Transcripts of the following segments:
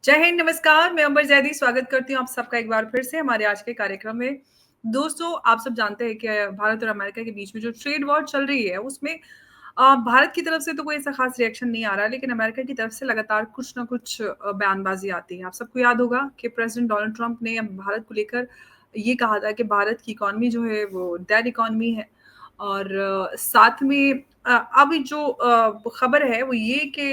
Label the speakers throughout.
Speaker 1: जय हिंद, नमस्कार। मैं अंबर जैदी स्वागत करती हूँ आप सबका एक बार फिर से हमारे आज के कार्यक्रम में। दोस्तों, आप सब जानते हैं कि भारत और अमेरिका के बीच में जो ट्रेड वॉर चल रही है, उसमें भारत की तरफ से तो कोई ऐसा खास रिएक्शन नहीं आ रहा है, लेकिन अमेरिका की तरफ से लगातार कुछ ना कुछ बयानबाज़ी आती है। आप सबको याद होगा कि प्रेसिडेंट डोनाल्ड ट्रंप ने भारत को लेकर ये कहा था कि भारत की इकॉनमी जो है, वो डेड इकॉनमी है और साथ में अभी जो खबर है वो ये कि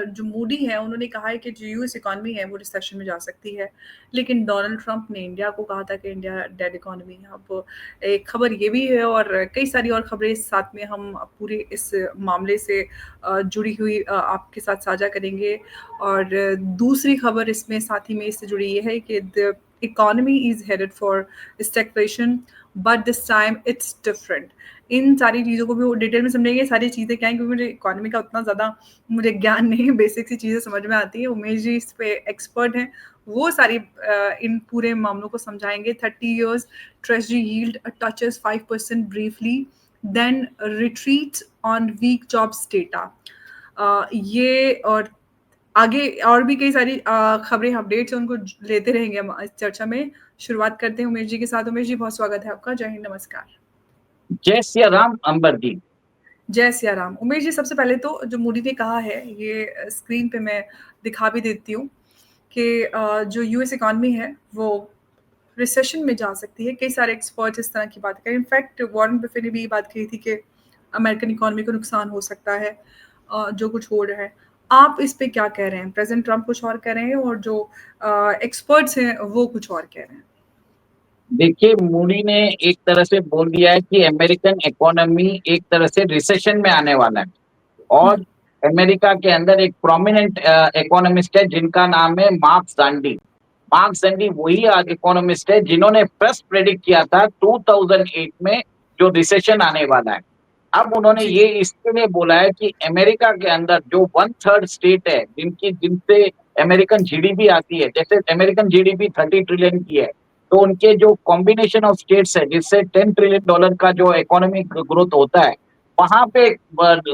Speaker 1: जो मूडी है उन्होंने कहा है कि जो यूएस इकॉनमी है वो रिसेशन में जा सकती है। लेकिन डोनाल्ड ट्रंप ने इंडिया को कहा था कि इंडिया डेड इकॉनमी है। अब एक खबर ये भी है और कई सारी और खबरें साथ में हम पूरे इस मामले से जुड़ी हुई आपके साथ साझा करेंगे। और दूसरी खबर इसमें साथ ही में इससे जुड़ी ये है कि the economy is headed for stagflation but this time it's different. इन सारी चीज़ों को भी वो डिटेल में समझेंगे, ये सारी चीज़ें क्या हैं, क्योंकि मुझे इकोनॉमी का उतना ज़्यादा मुझे ज्ञान नहीं है, बेसिक सी चीज़ें समझ में आती हैं। उमेश जी इस पे एक्सपर्ट हैं, वो सारी इन पूरे मामलों को समझाएँगे। 30 years treasury yield touches 5% briefly, then retreats on weak jobs data. ये और आगे और भी कई सारी खबरें, अपडेट्स हैं, उनको लेते रहेंगे हम इस चर्चा में। शुरुआत करते हैं उमेश जी के साथ। उमेश जी, बहुत स्वागत है आपका। जय हिंद, नमस्कार।
Speaker 2: जय सिया राम अंबर जी।
Speaker 1: जय सिया राम। उमेश जी, सबसे पहले तो जो मोदी ने कहा है, ये स्क्रीन पे मैं दिखा भी देती हूँ कि जो यूएस इकॉनमी है, वो रिसेशन में जा सकती है। कई सारे एक्सपर्ट्स इस तरह की बात करें। इनफैक्ट वॉरेन बफे ने भी ये बात कही थी कि अमेरिकन इकॉनमी को नुकसान हो सकता है, जो कुछ हो रहा है। आप इस पे क्या कह रहे हैं? प्रेज़िडेंट ट्रंप कुछ और कह रहे हैं और जो एक्सपर्ट्स हैं, वो कुछ और कह रहे हैं।
Speaker 2: देखिए, मूडी ने एक तरह से बोल दिया है कि अमेरिकन इकोनॉमी एक तरह से रिसेशन में आने वाला है
Speaker 1: हुँ,
Speaker 2: और अमेरिका के अंदर एक प्रोमिनेंट इकोनॉमिस्ट है जिनका नाम है मार्क ज़ांडी। मार्क ज़ांडी वही इकोनॉमिस्ट है जिन्होंने फर्स्ट प्रेडिक्ट किया था 2008 में जो रिसेशन आने वाला है। अब उन्होंने
Speaker 1: जी।
Speaker 2: ये इसके लिए बोला है कि अमेरिका के अंदर जो 1/3 स्टेट है जिनसे अमेरिकन जीडीपी आती है, जैसे अमेरिकन जीडीपी 30 ट्रिलियन की है, तो उनके जो कॉम्बिनेशन ऑफ स्टेट्स है जिससे $10 ट्रिलियन का जो इकोनॉमिक ग्रोथ होता है, वहां पे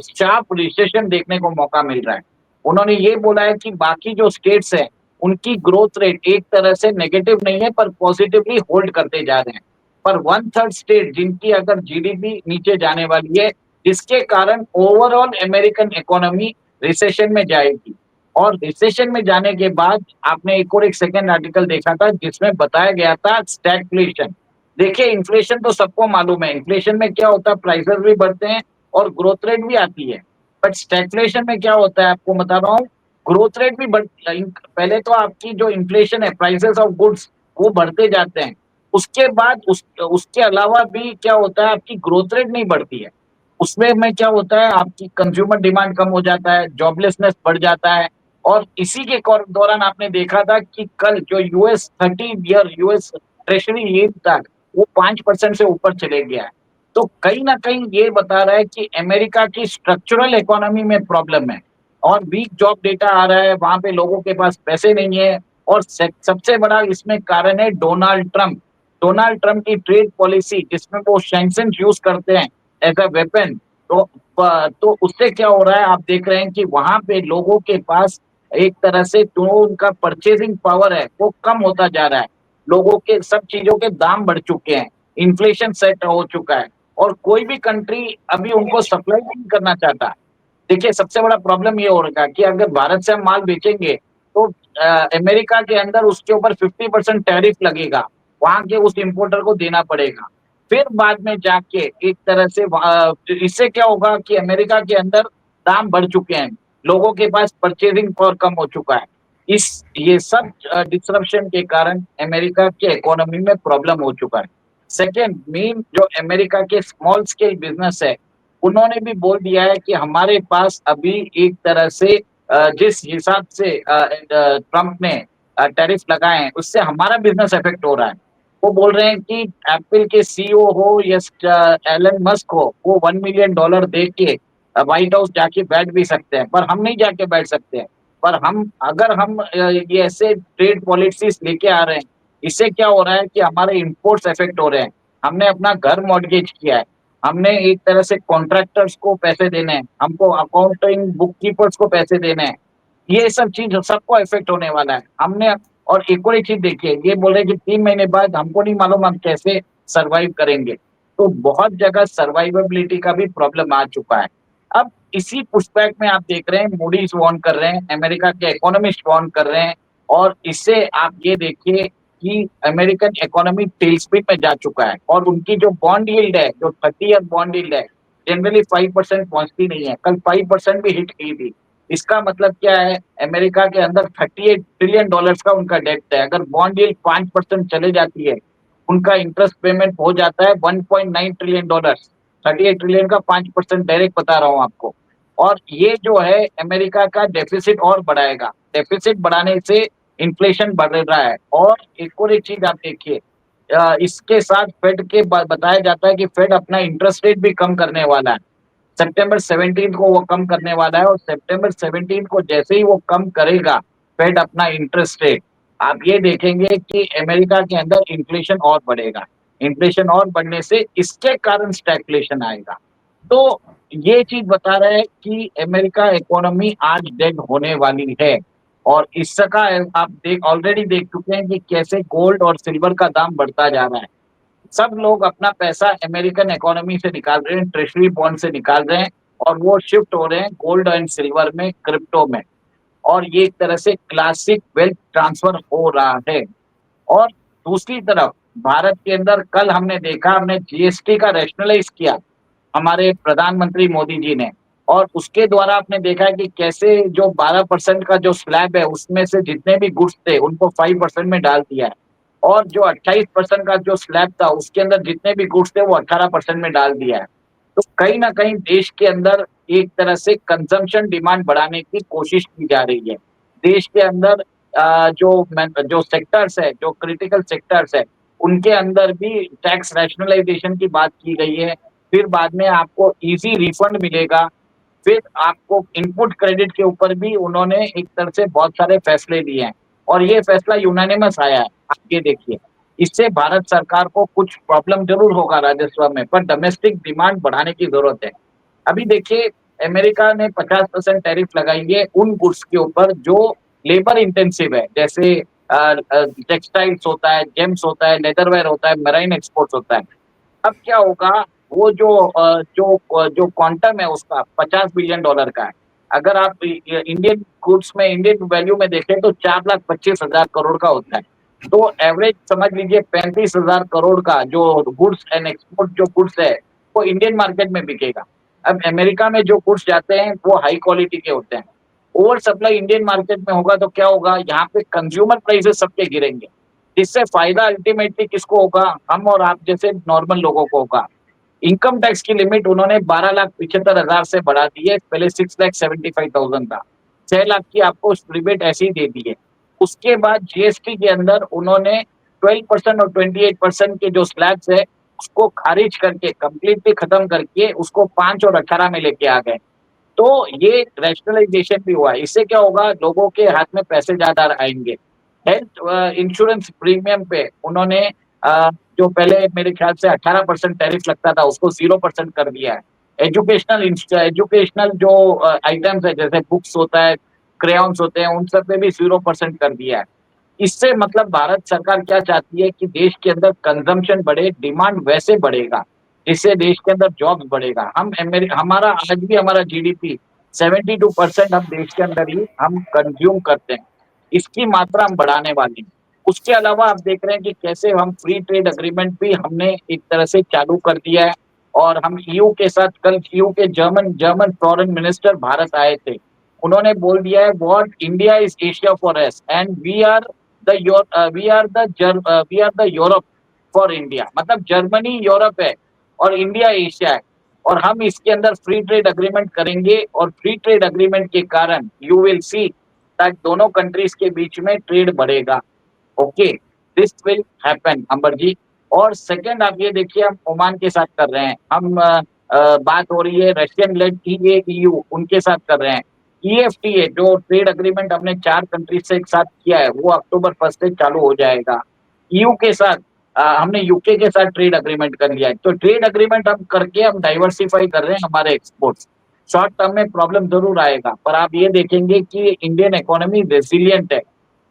Speaker 2: शार्प रिसेशन देखने को मौका मिल रहा है। उन्होंने ये बोला है कि बाकी जो स्टेट्स हैं उनकी ग्रोथ रेट एक तरह से नेगेटिव नहीं है पर पॉजिटिवली होल्ड करते जा रहे हैं, पर 1/3 स्टेट जिनकी अगर जीडीपी नीचे जाने वाली है, जिसके कारण ओवरऑल अमेरिकन इकोनॉमी रिसेशन में जाएगी। और रिसेशन में जाने के बाद आपने एक सेकंड आर्टिकल देखा था जिसमें बताया गया था स्टैगफ्लेशन। देखिए, इन्फ्लेशन तो सबको मालूम है, इन्फ्लेशन में क्या होता है, प्राइसेस भी बढ़ते हैं और ग्रोथ रेट भी आती है। बट स्टैगफ्लेशन में क्या होता है, आपको बता रहा हूँ, ग्रोथ रेट भी पहले तो आपकी जो इन्फ्लेशन है, प्राइसेस ऑफ गुड्स, वो बढ़ते जाते हैं। उसके बाद उसके अलावा भी क्या होता है, आपकी ग्रोथ रेट नहीं बढ़ती है। उसमें में क्या होता है, आपकी कंज्यूमर डिमांड कम हो जाता है, जॉबलेसनेस बढ़ जाता है। और इसी के दौरान आपने देखा था कि कल जो यूएस ट्रेजरी यील्ड था, वो 5% से ऊपर चले गया है। तो कहीं ना कहीं ये बता रहा है कि अमेरिका की स्ट्रक्चरल इकोनॉमी में प्रॉब्लम है और वीक जॉब डेटा आ रहा है, वहां पे लोगों के पास पैसे नहीं है। और सबसे बड़ा इसमें कारण है डोनाल्ड ट्रंप की ट्रेड पॉलिसी, जिसमें वो सैंक्शन यूज करते हैं एज अ वेपन। तो उससे क्या हो रहा है, आप देख रहे हैं कि वहां पे लोगों के पास एक तरह से जो उनका परचेजिंग पावर है वो कम होता जा रहा है। लोगों के सब चीजों के दाम बढ़ चुके हैं, इन्फ्लेशन सेट हो चुका है और कोई भी कंट्री अभी उनको सप्लाई नहीं करना चाहता। देखिए, सबसे बड़ा प्रॉब्लम ये हो रखा है कि अगर भारत से हम माल बेचेंगे तो अमेरिका के अंदर उसके ऊपर 50% टैरिफ लगेगा, वहां के उस इम्पोर्टर को देना पड़ेगा। फिर बाद में जाके एक तरह से इससे क्या होगा कि अमेरिका के अंदर दाम बढ़ चुके हैं, लोगों के पास परचेजिंग पावर कम हो चुका है। इस ये सब डिसरप्शन के कारण अमेरिका के इकोनॉमी में प्रॉब्लम हो चुका है। सेकेंड, मेन जो अमेरिका के स्मॉल स्केल बिजनेस है, उन्होंने भी बोल दिया है कि हमारे पास अभी एक तरह से जिस हिसाब से ट्रंप ने टैरिफ लगाए हैं, उससे हमारा बिजनेस इफेक्ट हो रहा है। वो बोल रहे हैं कि एप्पल के सीईओ हो या एलन मस्क हो, वो $1 मिलियन दे के व्हाइट हाउस जाके बैठ भी सकते हैं, पर हम नहीं जाके बैठ सकते हैं। पर अगर हम ये ऐसे ट्रेड पॉलिसीज लेके आ रहे हैं, इससे क्या हो रहा है कि हमारे इंपोर्ट्स इफेक्ट हो रहे हैं। हमने अपना घर मॉर्गेज किया है, हमने एक तरह से कॉन्ट्रैक्टर्स को पैसे देने हैं, हमको अकाउंटिंग बुक कीपर्स को पैसे देने हैं। ये सब चीज सबको इफेक्ट होने वाला है हमने। और एक और एक चीज देखिए, ये बोल रहे हैं कि 3 महीने बाद हमको नहीं मालूम हम कैसे सरवाइव करेंगे। तो बहुत जगह सर्वाइवेबिलिटी का भी प्रॉब्लम आ चुका है। अब इसी पुशबैक में आप देख रहे हैं मूडीज वार्न कर रहे हैं, अमेरिका के इकोनॉमिस्ट वार्न कर रहे हैं। और इससे आप ये देखिए कि अमेरिकन इकोनॉमी टेलस्पीड में जा चुका है और उनकी जो बॉन्ड यील्ड है, जो 30 ईयर बॉन्ड यील्ड है, जनरली 5% पहुंचती नहीं है, कल 5% भी हिट की थी। इसका मतलब क्या है, अमेरिका के अंदर $38 ट्रिलियन का उनका डेट है। अगर बॉन्ड यील्ड 5% चले जाती है, उनका इंटरेस्ट पेमेंट हो जाता है $1.9 ट्रिलियन। 38 ट्रिलियन का 5% डायरेक्ट बता रहा हूं आपको। और ये जो है अमेरिका का डेफिसिट और बढ़ाएगा। डेफिसिट बढ़ाने से इन्फ्लेशन बढ़ रहा है। और एक चीज आप देखिए, इसके साथ फेड के बताया जाता है कि फेड अपना इंटरेस्ट रेट भी कम करने वाला है। सितंबर 17 को वो कम करने वाला है। और सितंबर 17 को जैसे ही वो कम करेगा फेड अपना इंटरेस्ट रेट, आप ये देखेंगे कि अमेरिका के अंदर इन्फ्लेशन और बढ़ेगा। इन्फ्लेशन और बढ़ने से इसके कारण स्टैग्फ्लेशन आएगा। तो ये चीज बता रहा है कि अमेरिका इकोनॉमी आज डेड होने वाली है। और इसका आप देख ऑलरेडी देख चुके हैं कि कैसे गोल्ड और सिल्वर का दाम बढ़ता जा रहा है। सब लोग अपना पैसा अमेरिकन इकोनॉमी से निकाल रहे हैं, ट्रेजरी बॉन्ड से निकाल रहे हैं, और वो शिफ्ट हो रहे हैं गोल्ड एंड सिल्वर में, क्रिप्टो में। और ये एक तरह से क्लासिक वेल्थ ट्रांसफर हो रहा है। और दूसरी तरफ भारत के अंदर कल हमने देखा, हमने जीएसटी का रैशनलाइज किया हमारे प्रधानमंत्री मोदी जी ने। और उसके द्वारा आपने देखा है कि कैसे जो 12% का जो स्लैब है उसमें से जितने भी गुड्स थे उनको 5% में डाल दिया है। और जो 28% का जो स्लैब था उसके अंदर जितने भी गुड्स थे वो 18% में डाल दिया है। तो कहीं ना कहीं देश के अंदर एक तरह से कंजम्पशन डिमांड बढ़ाने की कोशिश की जा रही है। देश के अंदर जो सेक्टर्स है, जो क्रिटिकल सेक्टर्स है, उनके अंदर भी टैक्स रैशनलाइजेशन की बात की गई है। फिर बाद में आपको इजी रिफंड मिलेगा। फिर आपको इनपुट क्रेडिट के ऊपर भी उन्होंने एक तरह से बहुत सारे फैसले लिए हैं। और ये फैसला यूनानिमस आया है। आप ये देखिए, इससे भारत सरकार को कुछ प्रॉब्लम जरूर होगा राजस्व में, पर डोमेस्टिक डिमांड बढ़ाने की जरूरत है। अभी देखिए, अमेरिका ने 50% टैरिफ लगाई है उन गुड्स के ऊपर जो लेबर इंटेंसिव है, जैसे टेक्सटाइल्स होता है, जेम्स होता है, लेदरवेयर होता है, मरीन एक्सपोर्ट्स होता है। अब क्या होगा, वो जो क्वांटम है उसका $50 बिलियन का है। अगर आप इंडियन गुड्स में, इंडियन वैल्यू में देखें तो 4,25,000 करोड़ का होता है। तो एवरेज समझ लीजिए 35,000 करोड़ का जो गुड्स एंड एक्सपोर्ट जो गुड्स है वो इंडियन मार्केट में बिकेगा। अब अमेरिका में जो गुड्स जाते हैं वो हाई क्वालिटी के होते हैं। ओवर सप्लाई इंडियन मार्केट में होगा तो क्या होगा, यहाँ पे कंज्यूमर प्राइसेस सबके गिरेंगे। इससे फायदा अल्टीमेटली किसको होगा, हम और आप जैसे नॉर्मल लोगों को होगा। इनकम टैक्स की लिमिट उन्होंने 12,75,000 से बढ़ा दी है, पहले 6,75,000 था। 6 लाख की आपको रिबेट ऐसे ही दे दी है। उसके बाद जीएसटी के अंदर उन्होंने 12% और 28% के जो स्लैब्स है उसको खारिज करके, कंप्लीटली खत्म करके उसको 5 और 18 में लेके आ गए। तो ये रैशनलाइजेशन भी हुआ है। इससे क्या होगा, लोगों के हाथ में पैसे ज्यादा आएंगे। हेल्थ इंश्योरेंस प्रीमियम पे उन्होंने जो पहले मेरे ख्याल से 18% टैरिफ लगता था उसको 0% कर दिया है। एजुकेशनल जो आइटम्स है, जैसे बुक्स होता है, क्रेयॉन्स होते हैं, उन सब पे भी 0% कर दिया है। इससे मतलब भारत सरकार क्या चाहती है कि देश के अंदर कंजम्पशन बढ़े, डिमांड वैसे बढ़ेगा, इससे देश के अंदर जॉब्स बढ़ेगा। हमारा आज भी हमारा जीडीपी 72% हम देश के अंदर ही हम कंज्यूम करते हैं। इसकी मात्रा हम बढ़ाने वाले हैं। उसके अलावा आप देख रहे हैं कि कैसे हम फ्री ट्रेड एग्रीमेंट भी हमने एक तरह से चालू कर दिया है। और हम ईयू के साथ, कल ईयू के जर्मन जर्मन फॉरेन मिनिस्टर भारत आए थे। उन्होंने बोल दिया है, what India is Asia for us and we are the Europe for India. मतलब जर्मनी यूरोप है और इंडिया एशिया है। और हम इसके अंदर फ्री ट्रेड एग्रीमेंट करेंगे और फ्री ट्रेड एग्रीमेंट के कारण यू विल सी दैट दोनों कंट्रीज के बीच में ट्रेड बढ़ेगा। ओके, दिस विल हैपन अंबर जी। और सेकंड आप ये देखिए, हम ओमान के साथ कर रहे हैं, हम बात हो रही है रशियन लेड ईयू उनके साथ कर रहे हैं। ईएफटीए जो ट्रेड एग्रीमेंट हमने 4 कंट्रीज से एक साथ किया है वो अक्टूबर 1 से चालू हो जाएगा। ईयू के साथ हमने यूके के साथ ट्रेड एग्रीमेंट कर लिया है। तो ट्रेड एग्रीमेंट हम करके हम डाइवर्सिफाई कर रहे हैं हमारे एक्सपोर्ट्स। शॉर्ट टर्म में प्रॉब्लम ज़रूर आएगा, पर आप ये देखेंगे कि इंडियन इकोनॉमी रेज़िलिएंट है।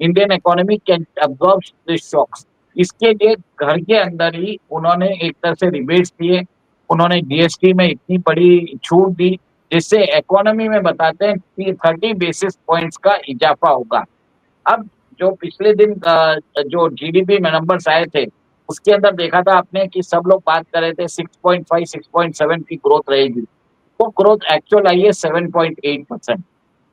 Speaker 2: Indian economy can absorb this shocks. इसके लिए घर के अंदर ही उन्होंने एक तरह से रिबेट्स दिए, उन्होंने जीएसटी में इतनी बड़ी छूट दी, जिससे इकोनॉमी में बताते हैं कि 30 बेसिस पॉइंट्स का इज़ाफ़ा होगा। अब जो पिछले दिन जो जीडीपी में नंबर्स आए थे, उसके अंदर देखा था आपने कि सब लोग बात कर रहे थे 6.5, 6.7 की ग्रोथ रहेगी। तो ग्रोथ एक्चुअल आई है 7.8%।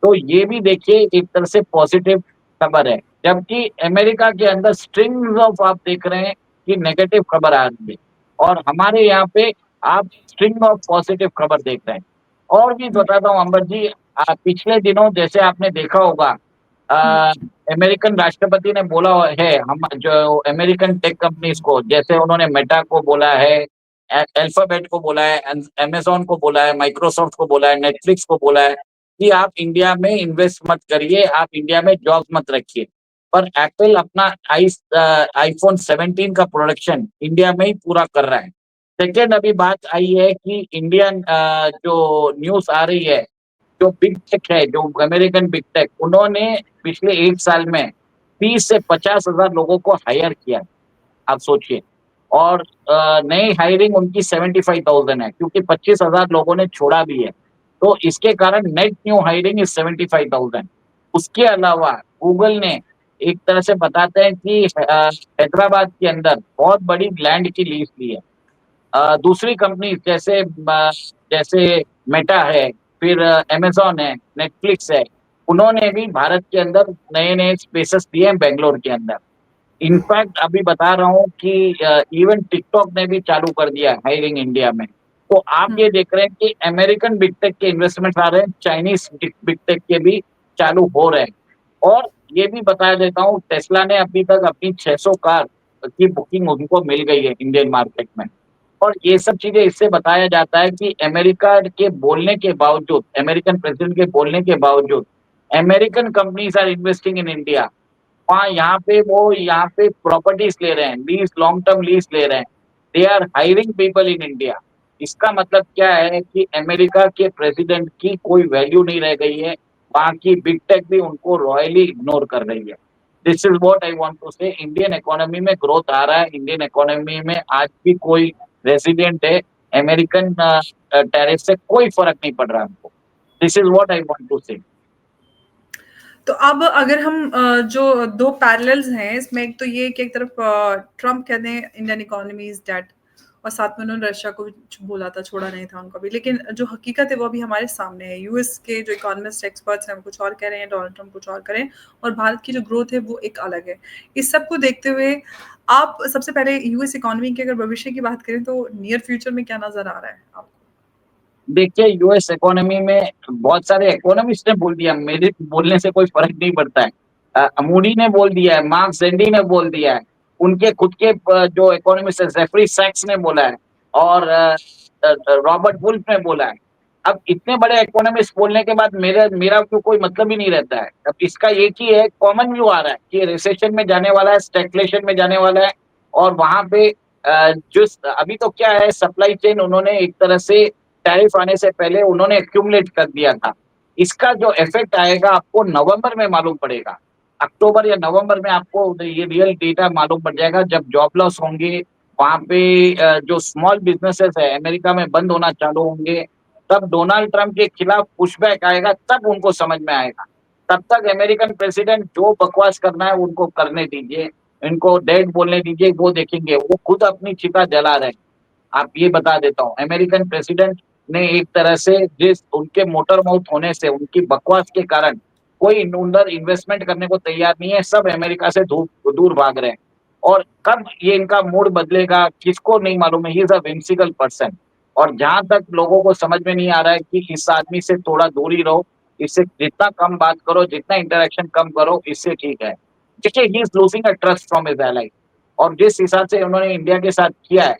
Speaker 2: तो ये भी देखिए एक तरह से पॉजिटिव खबर है। जबकि अमेरिका के अंदर स्ट्रिंग्स ऑफ आप देख रहे हैं कि नेगेटिव खबर आ रही है और हमारे यहाँ पे आप स्ट्रिंग ऑफ पॉजिटिव खबर देख रहे हैं। और भी
Speaker 1: हुँ,
Speaker 2: बताता हूँ अंबर जी, पिछले दिनों जैसे आपने देखा होगा
Speaker 1: हुँ,
Speaker 2: अ, अमेरिकन राष्ट्रपति ने बोला है हम जो अमेरिकन टेक कंपनीज को, जैसे उन्होंने मेटा को बोला है, अल्फाबेट को बोला है, अमेज़न को बोला है, माइक्रोसॉफ्ट को बोला है, नेटफ्लिक्स को बोला है कि आप इंडिया में इन्वेस्ट मत करिए, आप इंडिया में जॉब मत रखिए। पर एप्पल अपना आईफ़ोन 17 का प्रोडक्शन इंडिया में ही पूरा कर रहा है। सेकंड अभी बात आई है कि इंडियन जो न्यूज़ आ रही है, जो बिग टेक है, जो अमेरिकन बिग टेक, उन्होंने पिछले 1 साल में 30 से 50,000 लोगों को हायर किया है, आप सोचिए। और नई हायरिंग उनकी 75,000 है, क्योंकि 25,000 लोगों ने छोड़ा भी है। तो इसके कारण नेट न्यू हायरिंग इज़ 75,000। उसके अलावा गूगल ने एक तरह से बताते हैं कि हैदराबाद के अंदर बहुत बड़ी लैंड की लीज़ ली है। दूसरी कंपनी जैसे मेटा है, फिर अमेज़न है, नेटफ्लिक्स है, उन्होंने भी भारत के अंदर नए-नए स्पेसेस दिए हैं बैंगलोर के अंदर। इनफैक्ट अभी बता रहा हूँ कि इवन टिकटॉक ने भी चालू कर दिया है हायरिंग इंडिया में। तो आप
Speaker 1: हुँ।
Speaker 2: ये देख रहे हैं कि अमेरिकन बिग टेक के इन्वेस्टमेंट आ रहे हैं, चाइनीज़ बिग टेक के भी चालू हो रहे हैं। और ये भी बता देता हूँ, टेस्ला ने अभी तक अपनी 600 कार की बुकिंग उनको मिल गई है इंडियन मार्केट में। और ये सब चीज़ें इससे बताया जाता है कि अमेरिका के बोलने के बावजूद, अमेरिकन प्रेसिडेंट के बोलने के बावजूद, American companies are investing in India. वहाँ यहाँ पे प्रॉपर्टीज़ ले रहे हैं, लीज़ लॉन्ग टर्म लीज़ ले रहे हैं। They are hiring people in India. इसका मतलब क्या है कि अमेरिका के प्रेसिडेंट की कोई वैल्यू नहीं रह गई है, वहाँ की बिग टेक भी उनको रॉयली इग्नोर कर रही है। This is what I want to say. Indian economy में ग्रोथ आ रहा है, इंडियन इकोनॉमी में आज भी कोई रेज़िलिएंट है, अमेरिकन टैरिफ से कोई फ़र्क नहीं पड़ रहा है हमको। This is what I want to say.
Speaker 1: तो अब अगर हम जो 2 पैरेलल्स हैं इसमें, एक तो ये कि एक तरफ ट्रम्प कहते हैं इंडियन इकोनॉमी इज़ डेड, और साथ में उन्होंने रशिया को भी बोला था, छोड़ा नहीं था उनको भी। लेकिन जो हकीकत है वो अभी हमारे सामने है। यूएस के जो इकोनॉमिस्ट एक्सपर्ट्स हैं वो कुछ और कह रहे हैं, डोनाल्ड ट्रम्प कुछ और कह रहे हैं, और भारत की जो ग्रोथ है वो एक अलग है। इस सब को देखते हुए आप सबसे पहले यूएस इकोनॉमी के अगर भविष्य की बात करें तो नियर फ्यूचर में क्या नज़र आ रहा है आपको?
Speaker 2: देखिए, यूएस इकोनॉमी में बहुत सारे इकोनॉमिस्ट ने बोल दिया, मेरे बोलने से कोई फ़र्क नहीं पड़ता है। मूडी ने बोल दिया है, मार्क ज़ेंडी ने बोल दिया है, उनके खुद के जो इकोनॉमिस्ट है, जेफरी सैक्स ने बोला है और रॉबर्ट वुल्फ ने बोला है। अब इतने बड़े इकोनॉमिस्ट बोलने के बाद मेरा तो कोई मतलब ही नहीं रहता है। अब इसका एक ही है, कॉमन व्यू आ रहा है कि रिसेशन में जाने वाला है, स्टैग्फ्लेशन में जाने वाला है और वहाँ पे जिस अभी तो क्या है, सप्लाई चेन उन्होंने एक तरह से टैरिफ आने से पहले उन्होंने एक्यूमुलेट कर दिया था। इसका जो इफ़ेक्ट आएगा आपको नवंबर में मालूम पड़ेगा। अक्टूबर या नवंबर में आपको ये रियल डेटा मालूम पड़ जाएगा, जब जॉब लॉस होंगे, वहाँ पे जो स्मॉल बिज़नेसेस है अमेरिका में बंद होना चालू होंगे, तब डोनाल्ड ट्रम्प के खिलाफ पुशबैक आएगा, तब उनको समझ में आएगा। तब तक अमेरिकन प्रेसिडेंट जो बकवास करना है उनको करने दीजिए, इनको डेड बोलने दीजिए, वो देखेंगे। वो खुद अपनी चिता जला रहे हैं। आप ये बता देता हूँ, अमेरिकन प्रेसिडेंट ने एक तरह से जिस उनके मोटर माउथ होने से, उनकी बकवास के कारण कोई उधर इन्वेस्टमेंट करने को तैयार नहीं है, सब अमेरिका से दूर भाग रहे हैं। और कब ये इनका मूड बदलेगा, किसको नहीं मालूम है। ही इज़ अ व्हिम्सिकल पर्सन और जहाँ तक लोगों को समझ में नहीं आ रहा है कि इस आदमी से थोड़ा दूर ही रहो, इससे जितना कम बात करो, जितना इंटरैक्शन कम करो, इससे ठीक है। देखिए, he is losing a trust from his allies और जिस हिसाब से उन्होंने इंडिया के साथ किया है,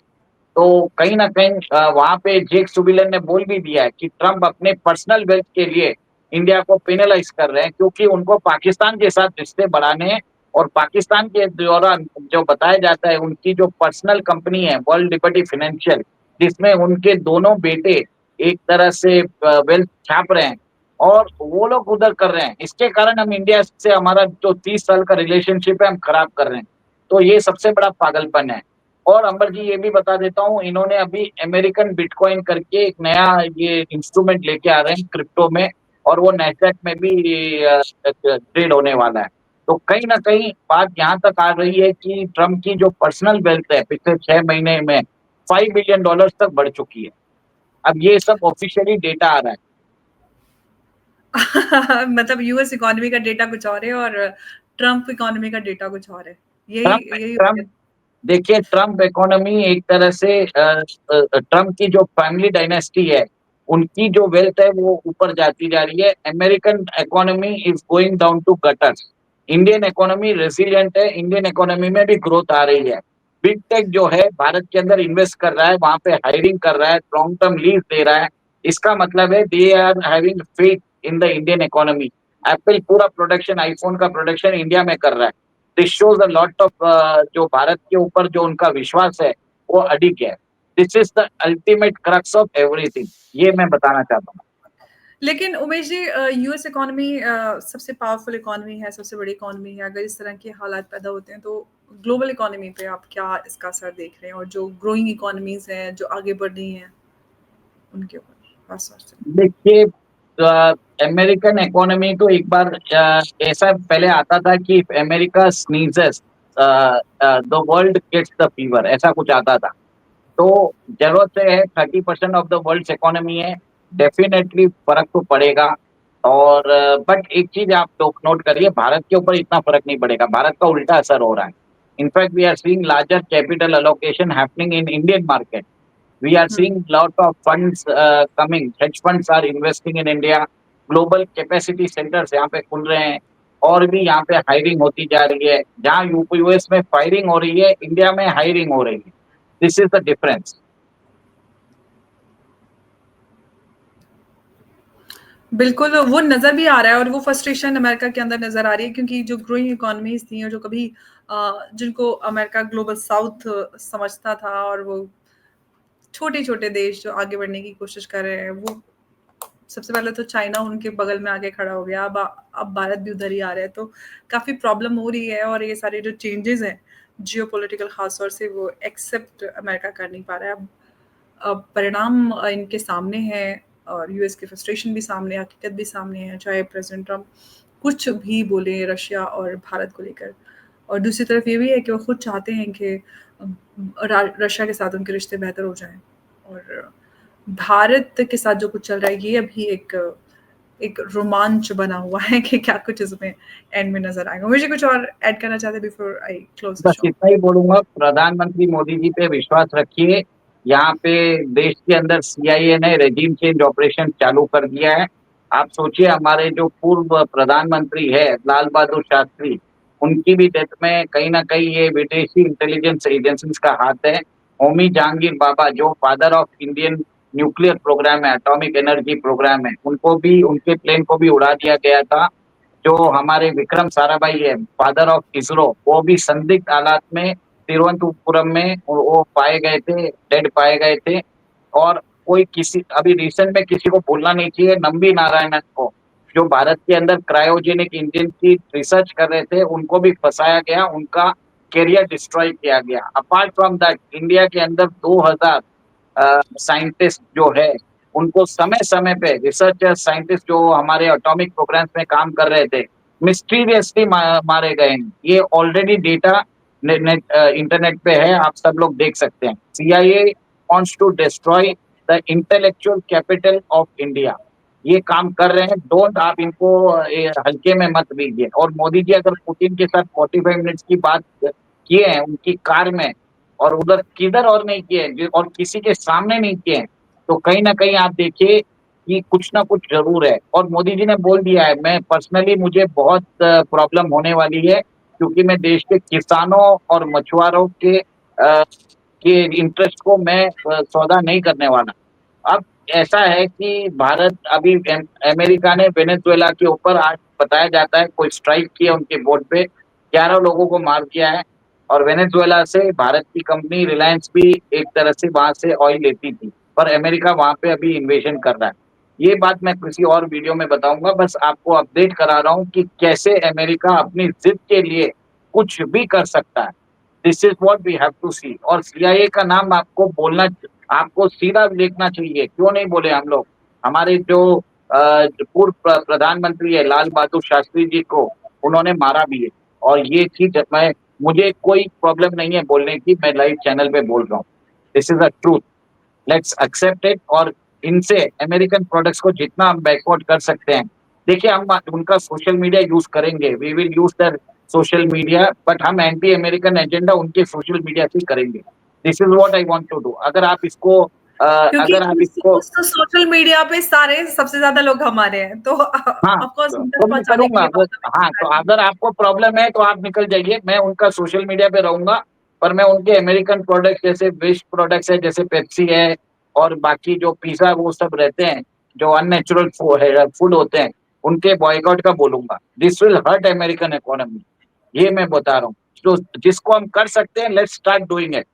Speaker 2: तो कहीं न कहीं वहाँ पे जेक सुबिलन ने बोल भी दिया है कि ट्रम्प अपने पर्सनल वेल्थ के लिए इंडिया को पेनलाइज़ कर रहे हैं, क्योंकि उनको पाकिस्तान के साथ रिश्ते बढ़ाने हैं और पाकिस्तान के दौरान जो बताया जाता है उनकी जो पर्सनल कंपनी है वर्ल्ड लिबर्टी फाइनेंशियल, जिसमें उनके दोनों बेटे एक तरह से वेल्थ छाप रहे हैं और वो लोग उधर कर रहे हैं। इसके कारण हम इंडिया से हमारा जो 30 साल का रिलेशनशिप है हम खराब कर रहे हैं। तो ये सबसे बड़ा पागलपन है। और अंबर जी ये भी बता देता हूँ, इन्होंने अभी अमेरिकन बिटकॉइन करके एक नया ये इंस्ट्रूमेंट लेके आ रहे हैं क्रिप्टो में, और वो नैसडैक में भी ट्रेड होने वाला है। तो कहीं ना कहीं बात यहाँ तक आ रही है कि ट्रम्प की जो पर्सनल वेल्थ है पिछले 6 महीने में $5 बिलियन तक बढ़ चुकी है। अब ये सब ऑफिशियली डेटा आ रहा है।
Speaker 1: मतलब यूएस इकोनॉमी का डेटा कुछ और है और ट्रम्प इकोनॉमी का डेटा कुछ और है। यही
Speaker 2: ट्रम्प
Speaker 1: यही हो
Speaker 2: ट्रम्प देखिए, ट्रम्प इकोनॉमी एक तरह से ट्रम्प की जो फैमिली डायनेस्टी है उनकी जो वेल्थ है वो ऊपर जाती जा रही है। American economy is going down to gutters. Indian economy resilient है, इंडियन इकोनॉमी में भी ग्रोथ आ रही है। बिग टेक जो है भारत के अंदर इन्वेस्ट कर रहा है, वहां पे हायरिंग कर रहा है, लॉन्ग टर्म लीज दे रहा है। इसका मतलब है they are having faith in the Indian economy. Apple पूरा प्रोडक्शन, आईफोन का प्रोडक्शन इंडिया में कर रहा है। This shows a lot of जो भारत के ऊपर जो उनका विश्वास है वो अडिग है। This is the ultimate crux of everything, ये मैं बताना चाहता हूँ।
Speaker 1: लेकिन उमेश जी, यूएस इकोनॉमी सबसे पावरफुल इकोनॉमी है, सबसे बड़ी इकोनॉमी है। अगर इस तरह के हालात पैदा होते हैं तो ग्लोबल इकोनॉमी पे आप क्या इसका असर देख रहे हैं, और जो ग्रोइंग इकोनॉमीज हैं जो आगे बढ़ रही हैं उनके ऊपर खास तौर से?
Speaker 2: देखिए, अमेरिकन इकोनॉमी तो एक बार ऐसा पहले आता था कि America sneezes the world gets the fever, ऐसा कुछ आता था। तो जरूरत से है 30% ऑफ द वर्ल्ड इकोनॉमी है, डेफिनेटली फर्क तो पड़ेगा। और बट एक चीज आप लोग नोट करिए, भारत के ऊपर इतना फर्क नहीं पड़ेगा, भारत का उल्टा असर हो रहा है। In fact we are seeing larger capital allocation happening in Indian market. We are
Speaker 1: hmm.
Speaker 2: seeing lot of funds coming. Hedge funds are investing in India. Global capacity centers यहाँ पे खुल रहे हैं, और भी यहाँ पे हायरिंग होती जा रही है। जहाँ यूएस में फायरिंग हो रही है, इंडिया में हायरिंग हो रही है। This is the difference.
Speaker 1: बिल्कुल, वो नज़र भी आ रहा है और वो फ्रस्ट्रेशन अमेरिका के अंदर नज़र आ रही है, क्योंकि जो ग्रोइंग इकोनॉमीज़ थी और जो कभी जिनको अमेरिका ग्लोबल साउथ समझता था, और वो छोटे-छोटे देश जो आगे बढ़ने की कोशिश कर रहे हैं, वो सबसे पहले तो चाइना उनके बगल में आके खड़ा हो गया। अब भारत भी उधर ही आ रहा है, तो काफ़ी प्रॉब्लम हो रही है। और ये सारे जो चेंजेज़ हैं जियोपॉलिटिकल ख़ास तौर से, वो एक्सेप्ट अमेरिका कर नहीं पा रहा है। अब परिणाम इनके सामने है, और यूएस की फ्रस्ट्रेशन भी सामने, हकीकत भी सामने है, चाहे प्रेसिडेंट ट्रम्प कुछ भी बोले रशिया और भारत को लेकर। और दूसरी तरफ ये भी है कि वो खुद चाहते हैं कि रशिया के साथ उनके रिश्ते बेहतर हो जाएं, और भारत के साथ जो कुछ चल रहा है ये अभी एक एक रोमांच बना हुआ है कि क्या कुछ इसमें एंड में नजर आएगा। मुझे कुछ और ऐड करना चाहते before I close the
Speaker 2: bus
Speaker 1: show?
Speaker 2: इतना ही बोलूंगा, प्रधानमंत्री मोदी जी पे विश्वास रखिए। यहाँ पे देश के अंदर सीआईए ने रेजिम चेंज ऑपरेशन चालू कर दिया है। आप सोचिए, हमारे जो पूर्व प्रधानमंत्री है लाल बहादुर शास्त्री, उनकी भी डेथ में कहीं ना कहीं ये विदेशी इंटेलिजेंस एजेंसीज का हाथ है। होमी जहांगीर बाबा जो father of Indian nuclear programme है, एटॉमिक एनर्जी प्रोग्राम है, उनको भी, उनके प्लेन को भी उड़ा दिया गया था। जो हमारे विक्रम साराभाई है, फादर ऑफ इसरो, वो भी संदिग्ध हालात में तिरुवनंतपुरम में वो पाए गए थे, डेड पाए गए थे। और कोई किसी, अभी रिसेंट में किसी को भूलना नहीं चाहिए, नंबी नारायणन को, जो भारत के अंदर क्रायोजेनिक इंजन की रिसर्च कर रहे थे, उनको भी फंसाया गया, उनका करियर डिस्ट्रॉय किया गया। अपार्ट फ्रॉम दैट, इंडिया के अंदर 2000 साइंटिस्ट जो है उनको समय समय पे, रिसर्चर साइंटिस्ट जो हमारे एटॉमिक प्रोग्राम्स में काम कर रहे थे, मिस्टीरियसली मारे गए हैं। ये ऑलरेडी डेटा इंटरनेट पे है, आप सब लोग देख सकते हैं। CIA wants to destroy the intellectual capital of India, ये काम कर रहे हैं। डोंट, आप इनको हल्के में मत लीजिए। और मोदी जी अगर पुतिन के साथ 45 मिनट्स की बात किए हैं उनकी कार में, और उधर किधर और नहीं किए, और किसी के सामने नहीं किए, तो कहीं ना कहीं आप देखिए कि कुछ ना कुछ जरूर है। और मोदी जी ने बोल दिया है, मैं पर्सनली, मुझे बहुत प्रॉब्लम होने वाली है, क्योंकि मैं देश के किसानों और मछुआरों के इंटरेस्ट को मैं सौदा नहीं करने वाला। अब ऐसा है कि भारत अभी अमेरिका ने वेनेजुएला के ऊपर, आज बताया जाता है, कोई स्ट्राइक किया उनके बोर्ड पे, 11 लोगों को मार दिया है। और वेनेजुएला से भारत की कंपनी रिलायंस भी एक तरह से वहां से ऑयल लेती थी। पर अमेरिका वहां पे अभी इन्वेजन कर रहा है। ये बात मैं किसी और वीडियो में बताऊंगा, बस आपको अपडेट करा रहा हूँ कि कैसे अमेरिका अपनी जिद के लिए कुछ भी कर सकता है। This is what we have to see. और सीआईए का नाम आपको बोलना, आपको सीधा देखना चाहिए, क्यों नहीं बोले हम लोग। हमारे जो पूर्व प्रधानमंत्री है लाल बहादुर शास्त्री जी को उन्होंने मारा भी है। और ये चीज मैं, मुझे कोई प्रॉब्लम नहीं है बोलने की, मैं लाइव चैनल पे बोल रहा हूँ। This is a truth, let's accept it. और इनसे अमेरिकन प्रोडक्ट्स को जितना हम बैकआउट कर सकते हैं, देखिए हम उनका सोशल मीडिया यूज करेंगे, we will use their social media, but हम एंटी अमेरिकन एजेंडा उनके सोशल मीडिया से करेंगे। This is what I want to do.
Speaker 1: क्योंकि
Speaker 2: अगर आप इसको,
Speaker 1: उस सोशल मीडिया पे सारे सबसे ज्यादा लोग हमारे हैं, तो
Speaker 2: हाँ,
Speaker 1: ऑफ कोर्स हम तक
Speaker 2: तो मैं
Speaker 1: पहुंचाने के
Speaker 2: करूंगा
Speaker 1: लिए
Speaker 2: वो।
Speaker 1: बात हमें
Speaker 2: हाँ, तो
Speaker 1: करनी
Speaker 2: अगर आपको प्रॉब्लम है तो आप निकल जाइए, मैं उनका सोशल मीडिया पे रहूंगा। पर मैं उनके अमेरिकन प्रोडक्ट जैसे वेस्ट प्रोडक्ट्स है, जैसे पेप्सी है और बाकी जो पिज्जा वो सब रहते हैं, जो अननेचुरल फूड होते हैं, उनके बॉयकॉट का बोलूंगा। This will hurt American economy, ये मैं बता रहा हूँ। तो जिसको हम कर सकते हैं, लेट्स स्टार्ट डूइंग इट।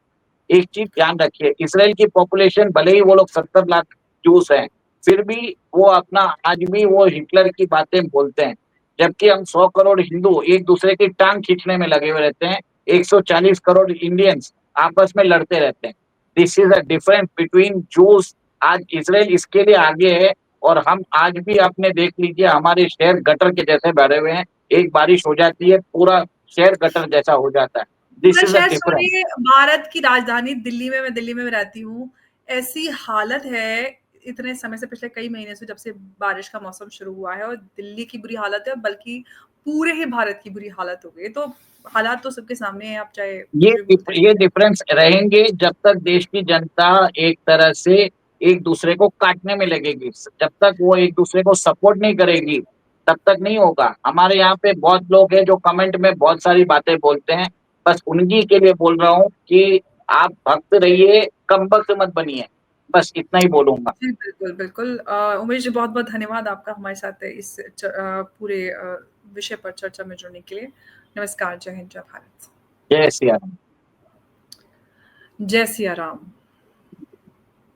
Speaker 2: एक चीज ध्यान रखिए, इसराइल की पॉपुलेशन भले ही वो लोग 70 लाख जूस हैं, फिर भी वो अपना आज भी वो हिटलर की बातें बोलते हैं। जबकि हम 100 करोड़ हिंदू एक दूसरे की टांग खींचने में लगे हुए रहते हैं, 140 करोड़ इंडियंस आपस में लड़ते रहते हैं। This is a difference between juice. आज इसराइल इसके लिए आगे है, और हम आज भी आपने देख लीजिए हमारे शहर गटर के जैसे भरे हुए हैं। एक बारिश हो जाती है, पूरा शहर गटर जैसा हो जाता है। दिस
Speaker 1: पूरा
Speaker 2: इज अ
Speaker 1: शहर
Speaker 2: डिफरेंस।
Speaker 1: छोड़िए, भारत की राजधानी दिल्ली में, मैं दिल्ली में रहती हूँ, ऐसी हालत है इतने समय से, पिछले कई महीने से, जब से बारिश का मौसम शुरू हुआ है, और दिल्ली की बुरी हालत है, बल्कि पूरे ही भारत की बुरी हालत हो गई। तो हालात तो सबके सामने है, आप चाहे
Speaker 2: ये
Speaker 1: कुछ भी बोलते
Speaker 2: ये
Speaker 1: रहिए।
Speaker 2: डिफरेंस रहेंगे जब तक देश की जनता एक तरह से एक दूसरे को काटने में लगेगी। जब तक वो एक दूसरे को सपोर्ट नहीं करेगी, तब तक नहीं होगा। हमारे यहाँ पे बहुत लोग हैं जो कमेंट में बहुत सारी बातें बोलते हैं, बस उन्हीं के लिए बोल रहा हूँ कि आप भक्त रहिए, कम वक्त मत बनिए। बस इतना ही बोलूंगा।
Speaker 1: जी, बिल्कुल, बिल्कुल। उमेश जी, बहुत-बहुत धन्यवाद आपका हमारे साथ इस पूरे विषय पर चर्चा में जुड़ने के लिए। नमस्कार, जय हिंद, जय भारत।
Speaker 2: जय सिया राम।
Speaker 1: जय सिया राम।